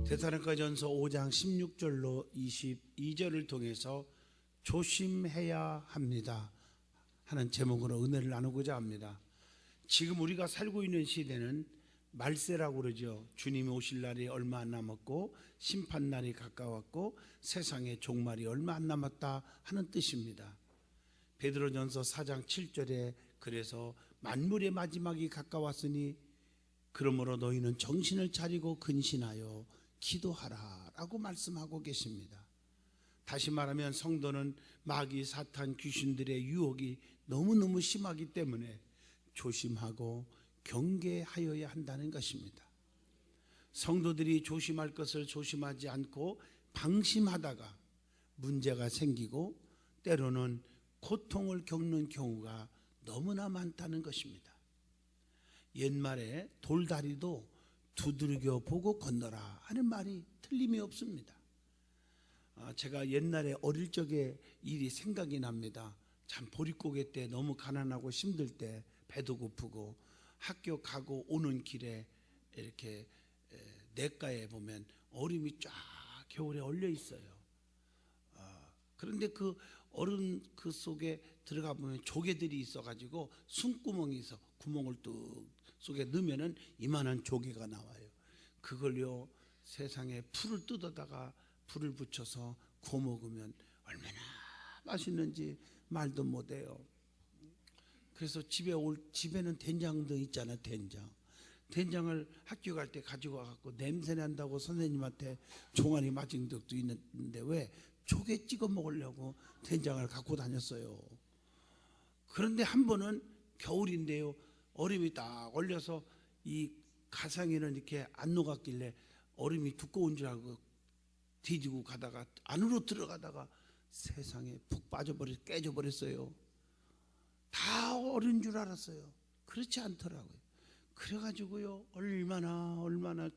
데살로니가전서 5장 16절로 22절을 통해서 조심해야 합니다 하는 제목으로 은혜를 나누고자 합니다. 지금 우리가 살고 있는 시대는 말세라고 그러죠. 주님이 오실 날이 얼마 안 남았고 심판날이 가까웠고 세상의 종말이 얼마 안 남았다 하는 뜻입니다. 베드로전서 4장 7절에 그래서 만물의 마지막이 가까웠으니 그러므로 너희는 정신을 차리고 근신하여 기도하라 라고 말씀하고 계십니다. 다시 말하면 성도는 마귀, 사탄, 귀신들의 유혹이 너무너무 심하기 때문에 조심하고 경계하여야 한다는 것입니다. 성도들이 조심할 것을 조심하지 않고 방심하다가 문제가 생기고 때로는 고통을 겪는 경우가 너무나 많다는 것입니다. 옛말에 돌다리도 두들겨 보고 건너라 하는 말이 틀림이 없습니다. 제가 옛날에 어릴 적에 일이 생각이 납니다. 참 보릿고개 때 너무 가난하고 힘들 때 배도 고프고 학교 가고 오는 길에 이렇게 냇가에 보면 얼음이 쫙 겨울에 얼려 있어요. 그런데 그 얼음 그 속에 들어가 보면 조개들이 있어가지고 숨구멍이 있어. 구멍을 뚝 속에 넣으면은 이만한 조개가 나와요. 그걸요 세상에 풀을 뜯어다가 불을 붙여서 구워 먹으면 얼마나 맛있는지 말도 못해요. 그래서 집에는 된장도 있잖아요. 된장을 학교 갈 때 가지고 와갖고 냄새 난다고 선생님한테 종아리 맞은 적도 있는데 왜 조개 찍어 먹으려고 된장을 갖고 다녔어요. 그런데 한 번은 겨울인데요 얼음이 딱 얼려서 이 가상에는 이렇게 안 녹았길래 얼음이 두꺼운 줄 알고 뒤지고 가다가 안으로 들어가다가 세상에 푹 깨져버렸어요. 다 얼은 줄 알았어요. 그렇지 않더라고요. 그래가지고요 얼마나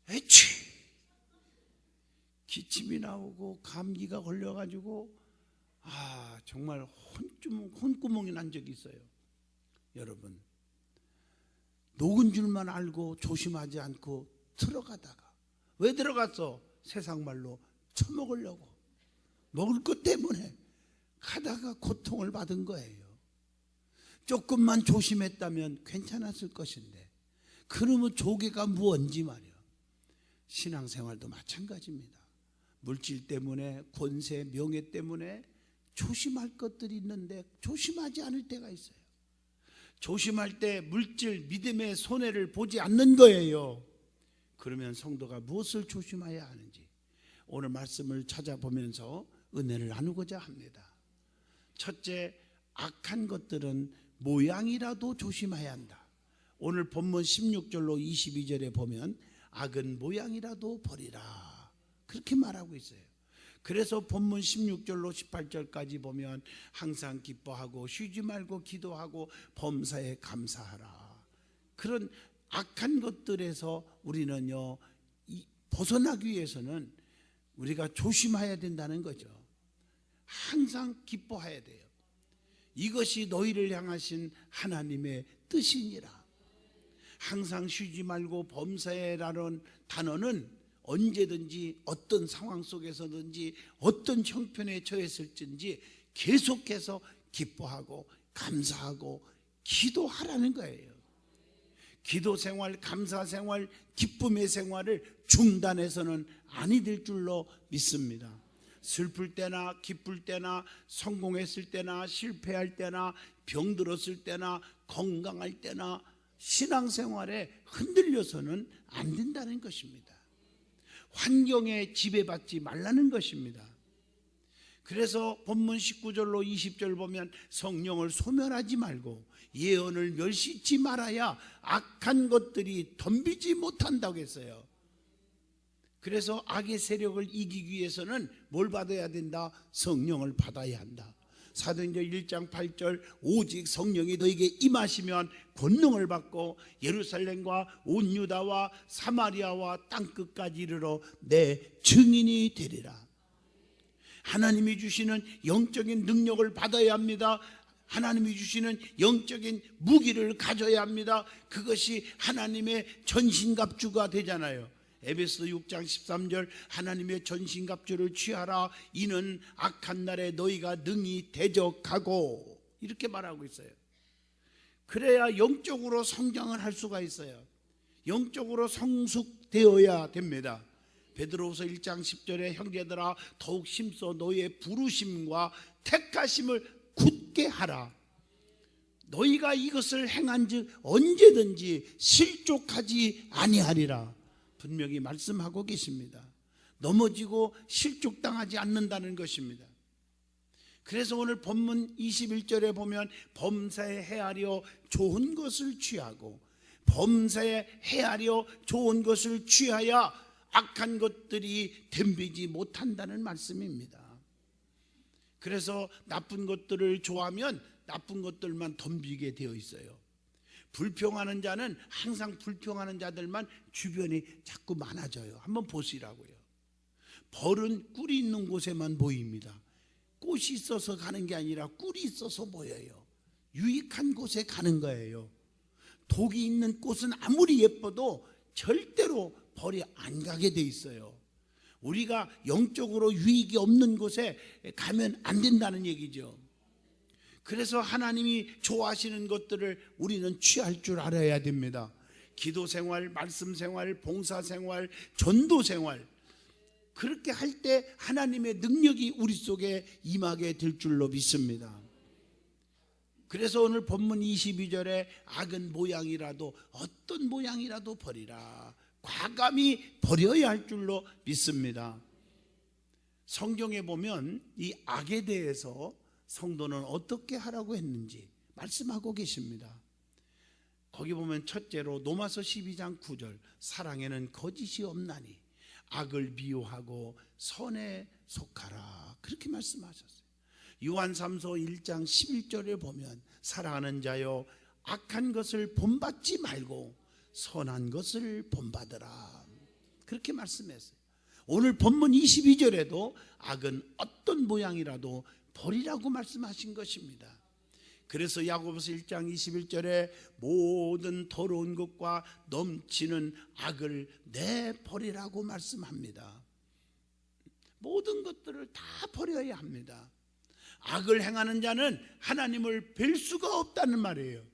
애취 기침이 나오고 감기가 걸려가지고 정말 혼구멍이 난 적이 있어요. 여러분 녹은 줄만 알고 조심하지 않고 들어가다가 왜 들어갔어? 세상 말로 처먹으려고 먹을 것 때문에 가다가 고통을 받은 거예요. 조금만 조심했다면 괜찮았을 것인데 그러면 조개가 무언지 말이야. 신앙생활도 마찬가지입니다. 물질 때문에 권세, 명예 때문에 조심할 것들이 있는데 조심하지 않을 때가 있어요. 조심할 때 물질, 믿음의 손해를 보지 않는 거예요. 그러면 성도가 무엇을 조심해야 하는지 오늘 말씀을 찾아보면서 은혜를 나누고자 합니다. 첫째, 악한 것들은 모양이라도 조심해야 한다. 오늘 본문 16절로 22절에 보면 악은 모양이라도 버리라 그렇게 말하고 있어요. 그래서 본문 16절로 18절까지 보면 항상 기뻐하고 쉬지 말고 기도하고 범사에 감사하라. 그런 악한 것들에서 우리는요 벗어나기 위해서는 우리가 조심해야 된다는 거죠. 항상 기뻐해야 돼요. 이것이 너희를 향하신 하나님의 뜻이니라. 항상 쉬지 말고 범사에라는 단어는 언제든지 어떤 상황 속에서든지 어떤 형편에 처했을지 계속해서 기뻐하고 감사하고 기도하라는 거예요. 기도 생활, 감사 생활, 기쁨의 생활을 중단해서는 아니 될 줄로 믿습니다. 슬플 때나 기쁠 때나 성공했을 때나 실패할 때나 병들었을 때나 건강할 때나 신앙생활에 흔들려서는 안 된다는 것입니다. 환경에 지배받지 말라는 것입니다. 그래서 본문 19절로 20절 보면 성령을 소멸하지 말고 예언을 멸시치 말아야 악한 것들이 덤비지 못한다고 했어요. 그래서 악의 세력을 이기기 위해서는 뭘 받아야 된다? 성령을 받아야 한다. 사도행전 1장 8절 오직 성령이 너에게 임하시면 권능을 받고 예루살렘과 온 유다와 사마리아와 땅끝까지 이르러 내 증인이 되리라. 하나님이 주시는 영적인 능력을 받아야 합니다. 하나님이 주시는 영적인 무기를 가져야 합니다. 그것이 하나님의 전신갑주가 되잖아요. 에베소 6장 13절 하나님의 전신갑주를 취하라. 이는 악한 날에 너희가 능히 대적하고, 이렇게 말하고 있어요. 그래야 영적으로 성장을 할 수가 있어요. 영적으로 성숙되어야 됩니다. 베드로후서 1장 10절에 형제들아 더욱 힘써 너희의 부르심과 택하심을 굳게 하라. 너희가 이것을 행한즉 언제든지 실족하지 아니하리라. 분명히 말씀하고 계십니다. 넘어지고 실족당하지 않는다는 것입니다. 그래서 오늘 본문 21절에 보면 범사에 헤아려 좋은 것을 취하고, 범사에 헤아려 좋은 것을 취하여 악한 것들이 덤비지 못한다는 말씀입니다. 그래서 나쁜 것들을 좋아하면 나쁜 것들만 덤비게 되어 있어요. 불평하는 자는 항상 불평하는 자들만 주변에 자꾸 많아져요. 한번 보시라고요. 벌은 꿀이 있는 곳에만 보입니다. 꽃이 있어서 가는 게 아니라 꿀이 있어서 보여요. 유익한 곳에 가는 거예요. 독이 있는 꽃은 아무리 예뻐도 절대로 벌이 안 가게 돼 있어요. 우리가 영적으로 유익이 없는 곳에 가면 안 된다는 얘기죠. 그래서 하나님이 좋아하시는 것들을 우리는 취할 줄 알아야 됩니다. 기도 생활, 말씀 생활, 봉사 생활, 전도 생활, 그렇게 할 때 하나님의 능력이 우리 속에 임하게 될 줄로 믿습니다. 그래서 오늘 본문 22절에 악은 모양이라도 어떤 모양이라도 버리라. 과감히 버려야 할 줄로 믿습니다. 성경에 보면 이 악에 대해서 성도는 어떻게 하라고 했는지 말씀하고 계십니다. 거기 보면 첫째로 로마서 12장 9절 사랑에는 거짓이 없나니 악을 미워하고 선에 속하라. 그렇게 말씀하셨어요. 요한 3서 1장 11절에 보면 사랑하는 자여 악한 것을 본받지 말고 선한 것을 본받으라. 그렇게 말씀했어요. 오늘 본문 22절에도 악은 어떤 모양이라도 버리라고 말씀하신 것입니다. 그래서 야고보서 1장 21절에 모든 더러운 것과 넘치는 악을 내버리라고 말씀합니다. 모든 것들을 다 버려야 합니다. 악을 행하는 자는 하나님을 뵐 수가 없다는 말이에요.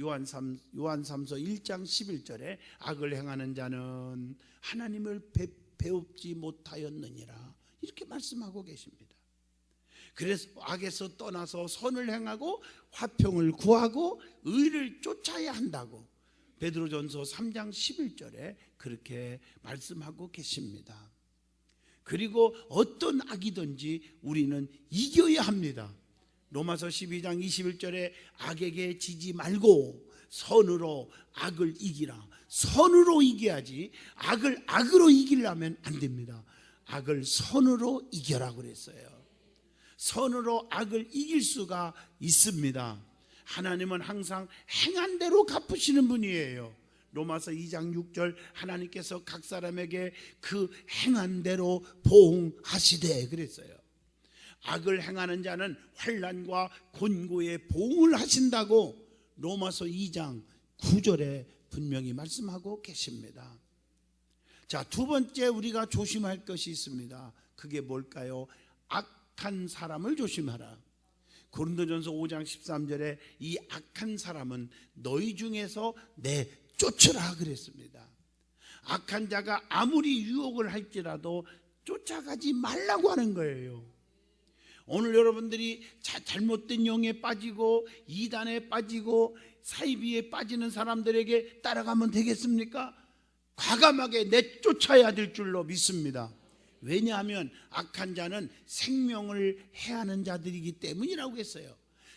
요한 3서 1장 11절에 악을 행하는 자는 하나님을 배웁지 못하였느니라. 이렇게 말씀하고 계십니다. 그래서 악에서 떠나서 선을 행하고 화평을 구하고 의를 쫓아야 한다고 베드로전서 3장 11절에 그렇게 말씀하고 계십니다. 그리고 어떤 악이든지 우리는 이겨야 합니다. 로마서 12장 21절에 악에게 지지 말고 선으로 악을 이기라. 선으로 이겨야지 악을 악으로 이기려면 안 됩니다. 악을 선으로 이겨라 그랬어요. 선으로 악을 이길 수가 있습니다. 하나님은 항상 행한 대로 갚으시는 분이에요. 로마서 2장 6절 하나님께서 각 사람에게 그 행한 대로 보응하시되 그랬어요. 악을 행하는 자는 환난과 곤고에 보응을 하신다고 로마서 2장 9절에 분명히 말씀하고 계십니다. 자, 두 번째 우리가 조심할 것이 있습니다. 그게 뭘까요? 악한 사람을 조심하라. 고린도전서 5장 13절에 이 악한 사람은 너희 중에서 내쫓으라 그랬습니다. 악한 자가 아무리 유혹을 할지라도 쫓아가지 말라고 하는 거예요. 오늘 여러분들이 잘못된 영에 빠지고 이단에 빠지고 사이비에 빠지는 사람들에게 따라가면 되겠습니까? 과감하게 내쫓아야 될 줄로 믿습니다. 왜냐하면 악한 자는 생명을 해하는 자들이기 때문이라고 했어요.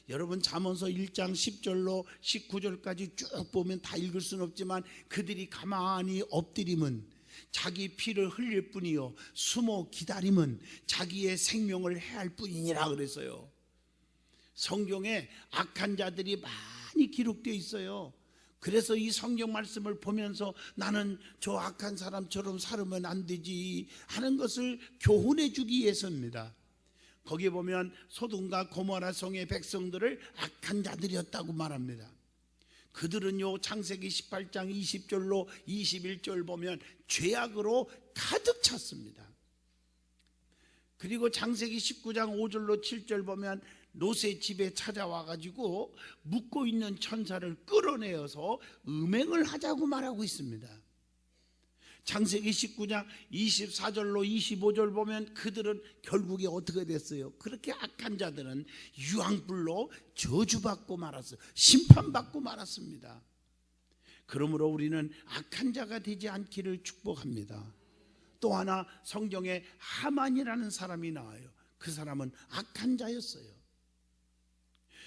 여러분 잠언서 1장 10절로 19절까지 쭉 보면 다 읽을 수는 없지만 그들이 가만히 엎드림은 자기 피를 흘릴 뿐이요 숨어 기다림은 자기의 생명을 해할 뿐이니라 그랬어요. 성경에 악한 자들이 많이 기록되어 있어요. 그래서 이 성경 말씀을 보면서 나는 저 악한 사람처럼 살면 안 되지 하는 것을 교훈해 주기 위해서입니다. 거기에 보면 소돔과 고모라 성의 백성들을 악한 자들이었다고 말합니다. 그들은요 창세기 18장 20절로 21절 보면 죄악으로 가득 찼습니다. 그리고 창세기 19장 5절로 7절 보면 롯의 집에 찾아와 가지고 묵고 있는 천사를 끌어내어서 음행을 하자고 말하고 있습니다. 창세기 19장 24절로 25절 보면 그들은 결국에 어떻게 됐어요? 그렇게 악한 자들은 유황불로 저주받고 말았어요. 심판받고 말았습니다. 그러므로 우리는 악한 자가 되지 않기를 축복합니다. 또 하나 성경에 하만이라는 사람이 나와요. 그 사람은 악한 자였어요.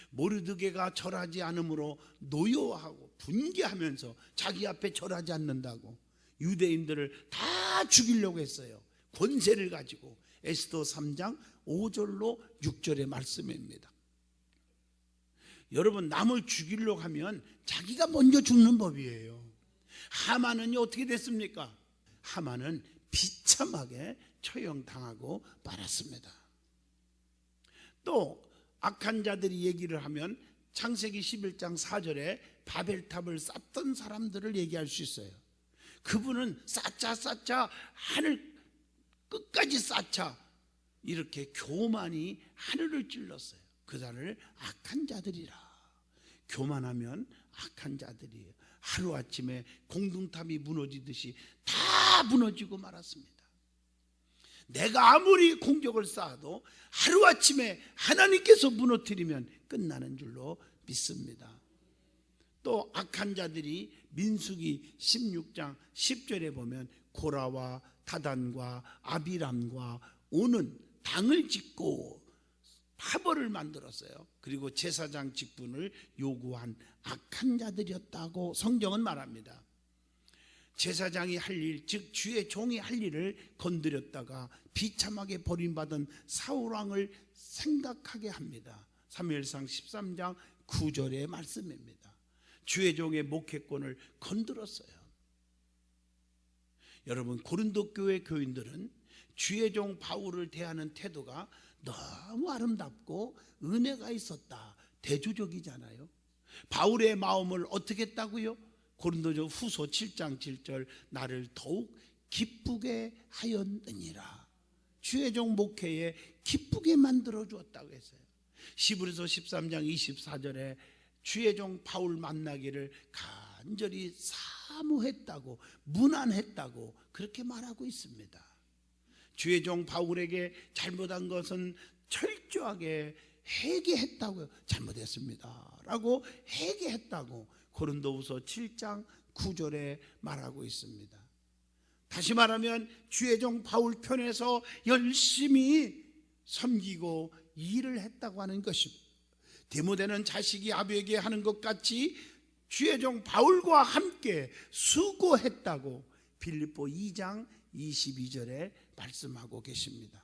모르드게가 절하지 않으므로 노여워하고 분개하면서 자기 앞에 절하지 않는다고 유대인들을 다 죽이려고 했어요. 권세를 가지고. 에스더 3장 5절로 6절의 말씀입니다. 여러분, 남을 죽이려고 하면 자기가 먼저 죽는 법이에요. 하만은요 어떻게 됐습니까? 하만은 비참하게 처형당하고 말았습니다. 또 악한 자들이 얘기를 하면 창세기 11장 4절에 바벨탑을 쌓던 사람들을 얘기할 수 있어요. 그분은 쌓자 하늘 끝까지 쌓자 이렇게 교만이 하늘을 찔렀어요. 그들을 악한 자들이라. 교만하면 악한 자들이에요. 하루아침에 공둥탑이 무너지듯이 다 무너지고 말았습니다. 내가 아무리 공격을 쌓아도 하루아침에 하나님께서 무너뜨리면 끝나는 줄로 믿습니다. 또 악한 자들이 민수기 16장 10절에 보면 고라와 다단과 아비람과 오는 당을 짓고 파벌을 만들었어요. 그리고 제사장 직분을 요구한 악한 자들이었다고 성경은 말합니다. 제사장이 할 일, 즉 주의 종이 할 일을 건드렸다가 비참하게 버림받은 사울왕을 생각하게 합니다. 사무엘상 13장 9절의 말씀입니다. 주의 종의 목회권을 건드렸어요. 여러분, 고린도 교회 교인들은 주의 종 바울을 대하는 태도가 너무 아름답고 은혜가 있었다, 대조적이잖아요. 바울의 마음을 어떻게 했다고요? 고린도전 후서 7장 7절 나를 더욱 기쁘게 하였느니라. 주의 종 목회에 기쁘게 만들어 주었다고 했어요. 히브리서 13장 24절에 주의 종 바울 만나기를 간절히 사모했다고, 문안했다고 그렇게 말하고 있습니다. 주의 종 바울에게 잘못한 것은 철저하게 회개했다고요. 잘못했습니다 라고 회개했다고 고린도후서 7장 9절에 말하고 있습니다. 다시 말하면 주의 종 바울 편에서 열심히 섬기고 일을 했다고 하는 것입니다. 디모데는 자식이 아버지에게 하는 것 같이 주의 종 바울과 함께 수고했다고 빌립보 2장 22절에 말씀하고 계십니다.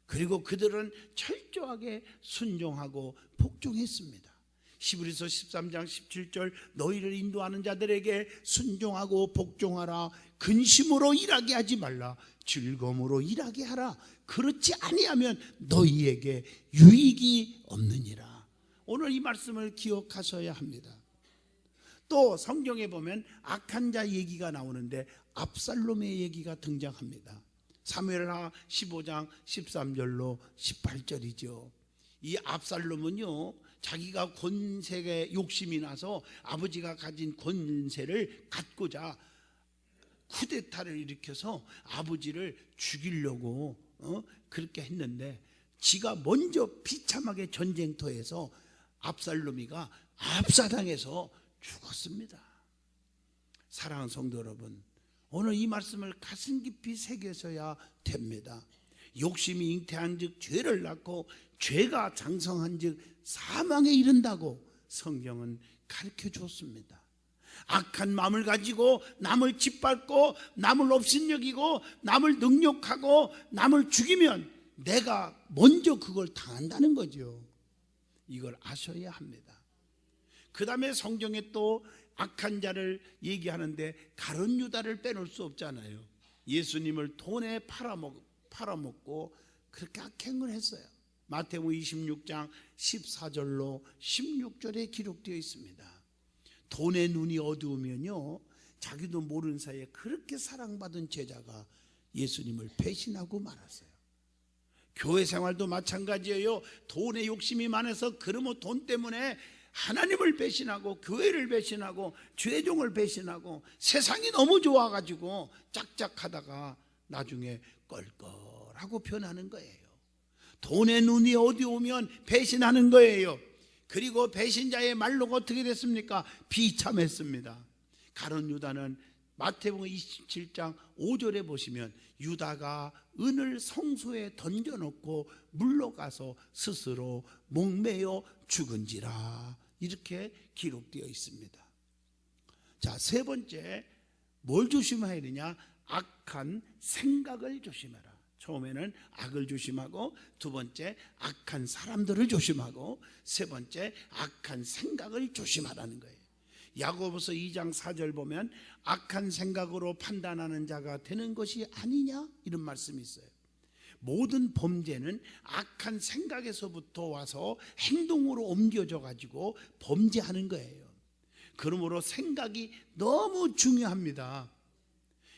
그리고 그들은 철저하게 순종하고 복종했습니다. 히브리서 13장 17절 너희를 인도하는 자들에게 순종하고 복종하라. 근심으로 일하게 하지 말라. 즐거움으로 일하게 하라. 그렇지 아니하면 너희에게 유익이 없느니라. 오늘 이 말씀을 기억하셔야 합니다. 또 성경에 보면 악한 자 얘기가 나오는데 압살롬의 얘기가 등장합니다. 사무엘하 15장 13절로 18절이죠. 이 압살롬은요 자기가 권세에 욕심이 나서 아버지가 가진 권세를 갖고자 쿠데타를 일으켜서 아버지를 죽이려고 그렇게 했는데 지가 먼저 비참하게 전쟁터에서 압살롬이가 압사당해서 죽었습니다. 사랑하는 성도 여러분, 오늘 이 말씀을 가슴 깊이 새겨서야 됩니다. 욕심이 잉태한 즉 죄를 낳고 죄가 장성한 즉 사망에 이른다고 성경은 가르쳐 주었습니다. 악한 마음을 가지고 남을 짓밟고 남을 업신여기고 남을 능욕하고 남을 죽이면 내가 먼저 그걸 당한다는 거죠. 이걸 아셔야 합니다. 그 다음에 성경에 또 악한 자를 얘기하는데 가룟 유다를 빼놓을 수 없잖아요. 예수님을 돈에 팔아먹고 그렇게 악행을 했어요. 마태복음 26장 14절로 16절에 기록되어 있습니다. 돈의 눈이 어두우면요, 자기도 모르는 사이에 그렇게 사랑받은 제자가 예수님을 배신하고 말았어요. 교회 생활도 마찬가지예요. 돈의 욕심이 많아서 그러면 돈 때문에 하나님을 배신하고 교회를 배신하고 죄종을 배신하고 세상이 너무 좋아가지고 짝짝하다가 나중에 껄껄하고 변하는 거예요. 돈의 눈이 어두우면 배신하는 거예요. 그리고 배신자의 말로가 어떻게 됐습니까? 비참했습니다. 가룟 유다는 마태복음 27장 5절에 보시면 유다가 은을 성소에 던져놓고 물러가서 스스로 목매어 죽은지라, 이렇게 기록되어 있습니다. 자, 세 번째, 뭘 조심해야 되냐? 악한 생각을 조심해라. 처음에는 악을 조심하고, 두 번째 악한 사람들을 조심하고, 세 번째 악한 생각을 조심하라는 거예요. 야고보서 2장 4절 보면 악한 생각으로 판단하는 자가 되는 것이 아니냐, 이런 말씀이 있어요. 모든 범죄는 악한 생각에서부터 와서 행동으로 옮겨져 가지고 범죄하는 거예요. 그러므로 생각이 너무 중요합니다.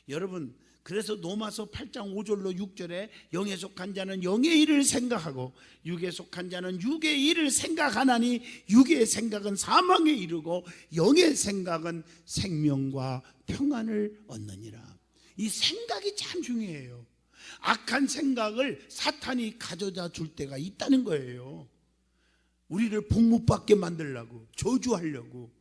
여러분, 그래서 로마서 8장 5절로 6절에 영에 속한 자는 영의 일을 생각하고 육에 속한 자는 육의 일을 생각하나니 육의 생각은 사망에 이르고 영의 생각은 생명과 평안을 얻느니라. 이 생각이 참 중요해요. 악한 생각을 사탄이 가져다 줄 때가 있다는 거예요. 우리를 복 못 받게 만들려고, 저주하려고.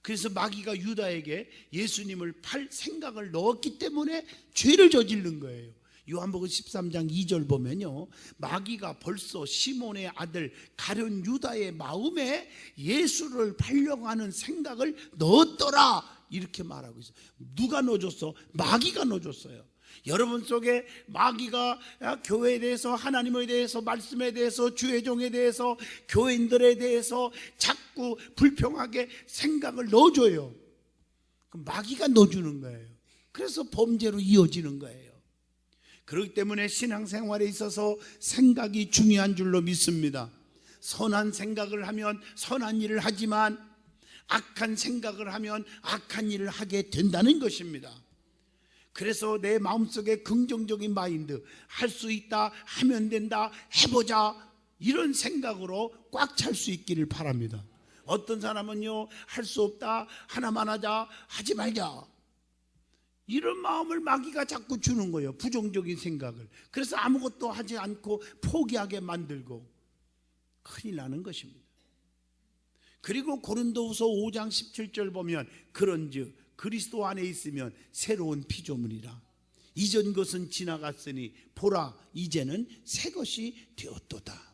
그래서 마귀가 유다에게 예수님을 팔 생각을 넣었기 때문에 죄를 저지른 거예요. 요한복음 13장 2절 보면요, 마귀가 벌써 시몬의 아들 가룟 유다의 마음에 예수를 팔려고 하는 생각을 넣었더라, 이렇게 말하고 있어요. 누가 넣어줬어? 마귀가 넣어줬어요. 여러분 속에 마귀가 교회에 대해서, 하나님에 대해서, 말씀에 대해서, 주의 종에 대해서, 교인들에 대해서 자꾸 불평하게 생각을 넣어줘요. 그럼 마귀가 넣어주는 거예요. 그래서 범죄로 이어지는 거예요. 그렇기 때문에 신앙생활에 있어서 생각이 중요한 줄로 믿습니다. 선한 생각을 하면 선한 일을 하지만 악한 생각을 하면 악한 일을 하게 된다는 것입니다. 그래서 내 마음속에 긍정적인 마인드, 할 수 있다, 하면 된다, 해보자, 이런 생각으로 꽉 찰 수 있기를 바랍니다. 어떤 사람은요, 할 수 없다, 하나만 하자, 하지 말자, 이런 마음을 마귀가 자꾸 주는 거예요. 부정적인 생각을. 그래서 아무것도 하지 않고 포기하게 만들고 큰일 나는 것입니다. 그리고 고린도후서 5장 17절 보면 그런즉 그리스도 안에 있으면 새로운 피조물이라. 이전 것은 지나갔으니 보라, 이제는 새 것이 되었도다.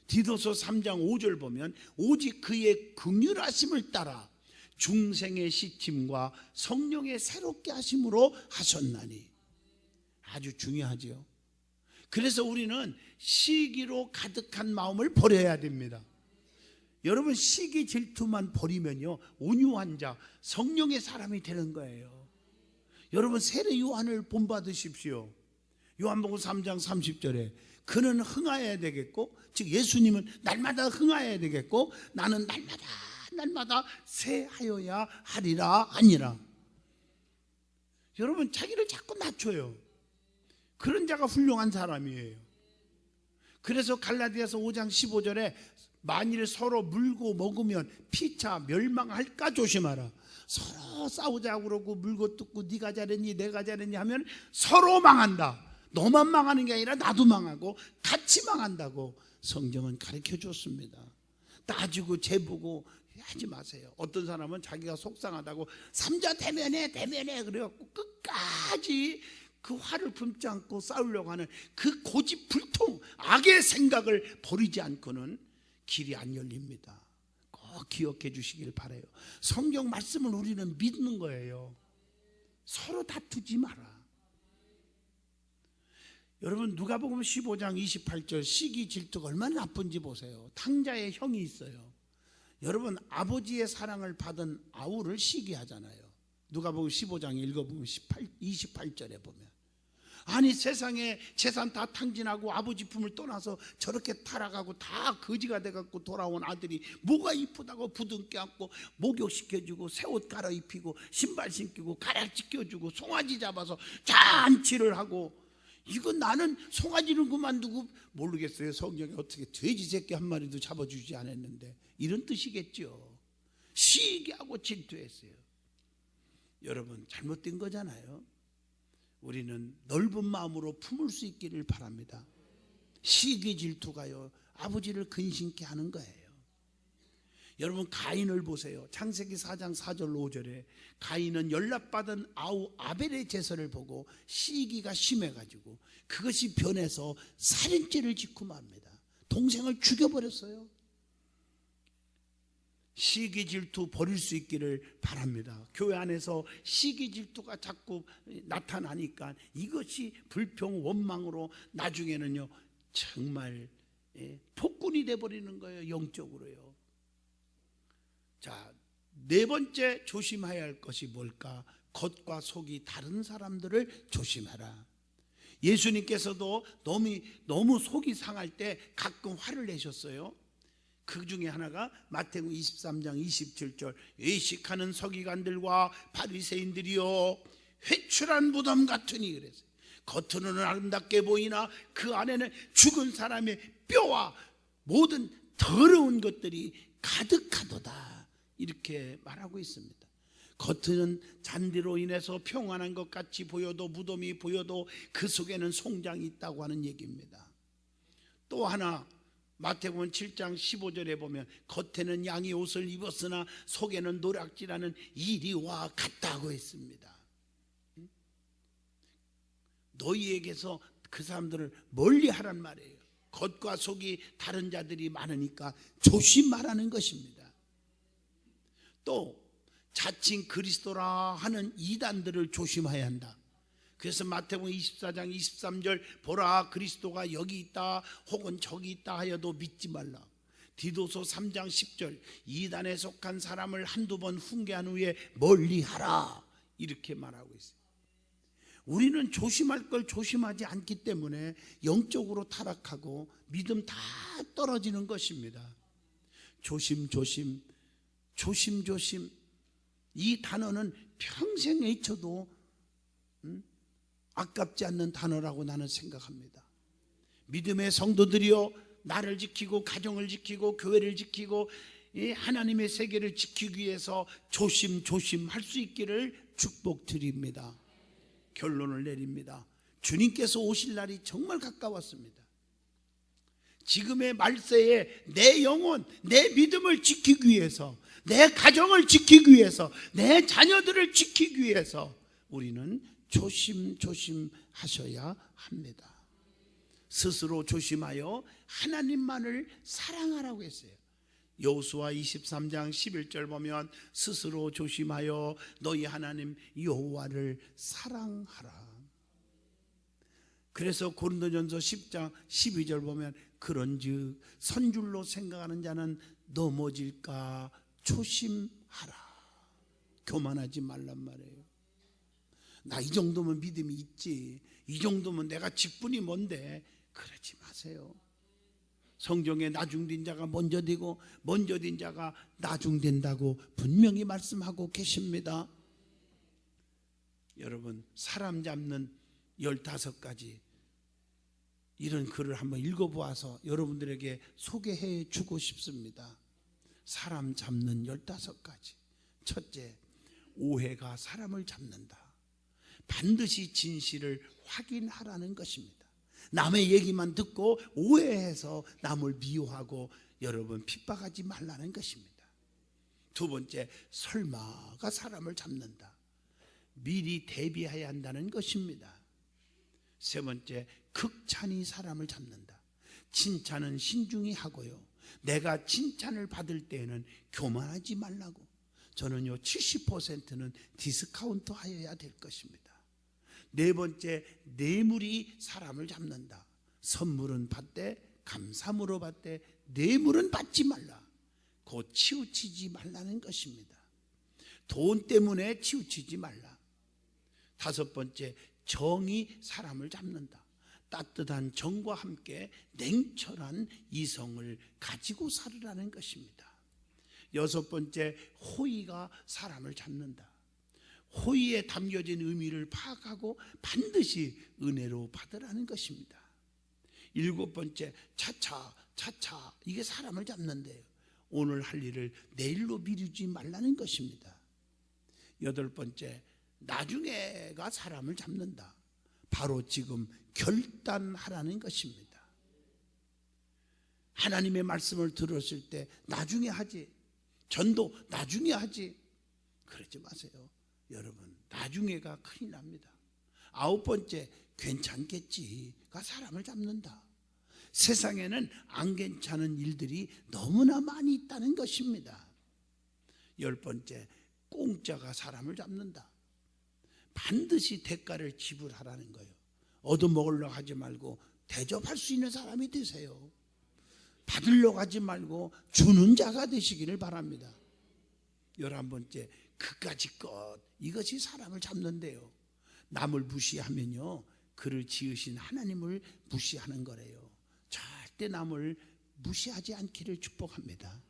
디도서 3장 5절 보면 오직 그의 긍휼하심을 따라 중생의 시침과 성령의 새롭게 하심으로 하셨나니. 아주 중요하죠. 그래서 우리는 시기로 가득한 마음을 버려야 됩니다. 여러분, 시기 질투만 버리면요, 온유한 자, 성령의 사람이 되는 거예요. 여러분, 세례 요한을 본받으십시오. 요한복음 3장 30절에 그는 흥하여야 되겠고, 즉 예수님은 날마다 흥하여야 되겠고, 나는 날마다 새하여야 하리라 아니라. 여러분, 자기를 자꾸 낮춰요. 그런 자가 훌륭한 사람이에요. 그래서 갈라디아서 5장 15절에 만일 서로 물고 먹으면 피차 멸망할까 조심하라. 서로 싸우자고 그러고 물고 뜯고 네가 잘했니 내가 잘했니 하면 서로 망한다. 너만 망하는 게 아니라 나도 망하고 같이 망한다고 성경은 가르쳐 줬습니다. 따지고 재보고 하지 마세요. 어떤 사람은 자기가 속상하다고 삼자 대면해 그래갖고 끝까지 그 화를 품지 않고 싸우려고 하는 그 고집불통 악의 생각을 버리지 않고는 길이 안 열립니다. 꼭 기억해 주시길 바라요. 성경 말씀을 우리는 믿는 거예요. 서로 다투지 마라. 여러분, 누가복음 15장 28절 시기 질투가 얼마나 나쁜지 보세요. 탕자의 형이 있어요. 여러분, 아버지의 사랑을 받은 아우를 시기하잖아요. 누가복음 15장 읽어보면 28절에 보면 아니 세상에 재산 다 탕진하고 아버지 품을 떠나서 저렇게 타락하고 다 거지가 돼갖고 돌아온 아들이 뭐가 이쁘다고 부둥켜 안고 목욕시켜주고 새 옷 갈아입히고 신발 신기고 가락지 껴주고 송아지 잡아서 잔치를 하고, 이거 나는 송아지는 그만두고 모르겠어요. 성경에 어떻게 돼지 새끼 한 마리도 잡아주지 않았는데 이런 뜻이겠죠. 시기하고 질투했어요. 여러분 잘못된 거잖아요. 우리는 넓은 마음으로 품을 수 있기를 바랍니다. 시기 질투가요 아버지를 근심케 하는 거예요. 여러분 가인을 보세요. 창세기 4장 4절 5절에 가인은 연락받은 아벨의 제사를 보고 시기가 심해가지고 그것이 변해서 살인죄를 짓고 맙니다. 동생을 죽여버렸어요. 시기 질투 버릴 수 있기를 바랍니다. 교회 안에서 시기 질투가 자꾸 나타나니까 이것이 불평 원망으로 나중에는요 정말 폭군이 돼버리는 거예요. 영적으로요. 자, 네 번째 조심해야 할 것이 뭘까? 겉과 속이 다른 사람들을 조심하라. 예수님께서도 너무 속이 상할 때 가끔 화를 내셨어요. 그 중에 하나가 마태복음 23장 27절 외식하는 서기관들과 바리새인들이여 회출한 무덤 같으니 그랬어요. 겉으로는 아름답게 보이나 그 안에는 죽은 사람의 뼈와 모든 더러운 것들이 가득하도다 이렇게 말하고 있습니다. 겉은 잔디로 인해서 평안한 것 같이 보여도 무덤이 보여도 그 속에는 송장이 있다고 하는 얘기입니다. 또 하나 마태복음 7장 15절에 보면 겉에는 양의 옷을 입었으나 속에는 노략질하는 이리와 같다고 했습니다. 너희에게서 그 사람들을 멀리하란 말이에요. 겉과 속이 다른 자들이 많으니까 조심하라는 것입니다. 또 자칭 그리스도라 하는 이단들을 조심해야 한다. 그래서 마태복음 24장 23절 보라 그리스도가 여기 있다 혹은 저기 있다 하여도 믿지 말라. 디도서 3장 10절 이단에 속한 사람을 한두 번 훈계한 후에 멀리하라 이렇게 말하고 있어요. 우리는 조심할 걸 조심하지 않기 때문에 영적으로 타락하고 믿음 다 떨어지는 것입니다. 조심 조심 조심 조심 이 단어는 평생 외쳐도 아깝지 않는 단어라고 나는 생각합니다. 믿음의 성도들이여 나를 지키고 가정을 지키고 교회를 지키고 하나님의 세계를 지키기 위해서 조심할 수 있기를 축복드립니다. 결론을 내립니다. 주님께서 오실 날이 정말 가까웠습니다. 지금의 말세에 내 영혼, 내 믿음을 지키기 위해서, 내 가정을 지키기 위해서, 내 자녀들을 지키기 위해서 우리는 조심하셔야 합니다. 스스로 조심하여 하나님만을 사랑하라고 했어요. 여호수아 23장 11절 보면 스스로 조심하여 너희 하나님 여호와를 사랑하라. 그래서 고린도전서 10장 12절 보면 그런즉 선줄로 생각하는 자는 넘어질까 조심하라. 교만하지 말란 말이에요. 나 이 정도면 믿음이 있지, 이 정도면 내가 직분이 뭔데, 그러지 마세요. 성경에 나중된 자가 먼저 되고 먼저 된 자가 나중된다고 분명히 말씀하고 계십니다. 여러분 사람 잡는 15가지 이런 글을 한번 읽어보아서 여러분들에게 소개해 주고 싶습니다. 사람 잡는 15가지. 첫째, 오해가 사람을 잡는다. 반드시 진실을 확인하라는 것입니다. 남의 얘기만 듣고 오해해서 남을 미워하고 여러분 핍박하지 말라는 것입니다. 두 번째, 설마가 사람을 잡는다. 미리 대비해야 한다는 것입니다. 세 번째, 극찬이 사람을 잡는다. 칭찬은 신중히 하고요, 내가 칭찬을 받을 때에는 교만하지 말라고. 저는요 70%는 디스카운트 하여야 될 것입니다. 네 번째, 뇌물이 사람을 잡는다. 선물은 받되 감사함으로 받되 뇌물은 받지 말라. 곧 치우치지 말라는 것입니다. 돈 때문에 치우치지 말라. 다섯 번째, 정이 사람을 잡는다. 따뜻한 정과 함께 냉철한 이성을 가지고 살으라는 것입니다. 여섯 번째, 호의가 사람을 잡는다. 호의에 담겨진 의미를 파악하고 반드시 은혜로 받으라는 것입니다. 일곱 번째, 차차 이게 사람을 잡는데요. 오늘 할 일을 내일로 미루지 말라는 것입니다. 여덟 번째, 나중에가 사람을 잡는다. 바로 지금 결단하라는 것입니다. 하나님의 말씀을 들었을 때 나중에 하지, 전도 나중에 하지, 그러지 마세요. 여러분, 나중에가 큰일 납니다. 아홉 번째, 괜찮겠지가 사람을 잡는다. 세상에는 안 괜찮은 일들이 너무나 많이 있다는 것입니다. 열 번째, 공짜가 사람을 잡는다. 반드시 대가를 지불하라는 거예요. 얻어먹으려고 하지 말고 대접할 수 있는 사람이 되세요. 받으려고 하지 말고 주는 자가 되시기를 바랍니다. 11번째, 그까짓 것, 이것이 사람을 잡는데요. 남을 무시하면요, 그를 지으신 하나님을 무시하는 거래요. 절대 남을 무시하지 않기를 축복합니다.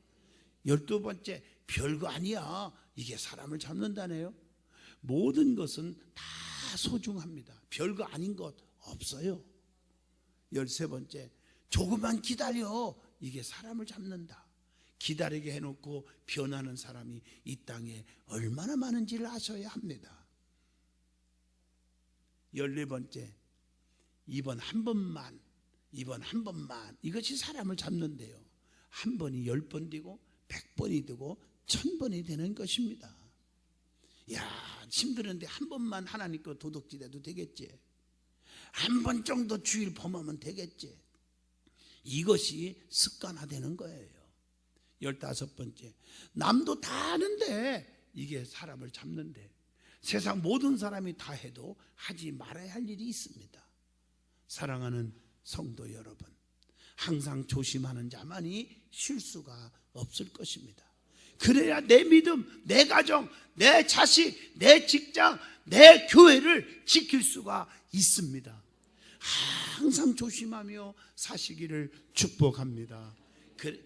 12번째, 별거 아니야, 이게 사람을 잡는다네요. 모든 것은 다 소중합니다. 별거 아닌 것 없어요. 13번째, 조금만 기다려, 이게 사람을 잡는다. 기다리게 해놓고 변하는 사람이 이 땅에 얼마나 많은지를 아셔야 합니다. 14번째, 이번 한 번만, 이것이 사람을 잡는데요. 한 번이 10번 되고 100번이 되고 1000번이 되는 것입니다. 야, 힘드는데 한 번만 하나님 거 도둑질해도 되겠지. 한 번 정도 주일 범하면 되겠지. 이것이 습관화되는 거예요. 15번째, 남도 다 아는데 이게 사람을 잡는데, 세상 모든 사람이 다 해도 하지 말아야 할 일이 있습니다. 사랑하는 성도 여러분, 항상 조심하는 자만이 실수가 없을 것입니다. 그래야 내 믿음, 내 가정, 내 자식, 내 직장, 내 교회를 지킬 수가 있습니다. 항상 조심하며 사시기를 축복합니다.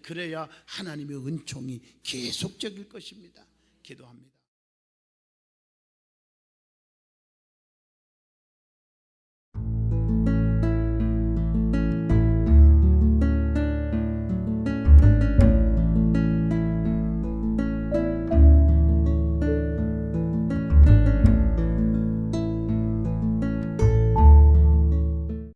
그래야 하나님의 은총이 계속적일 것입니다. 기도합니다.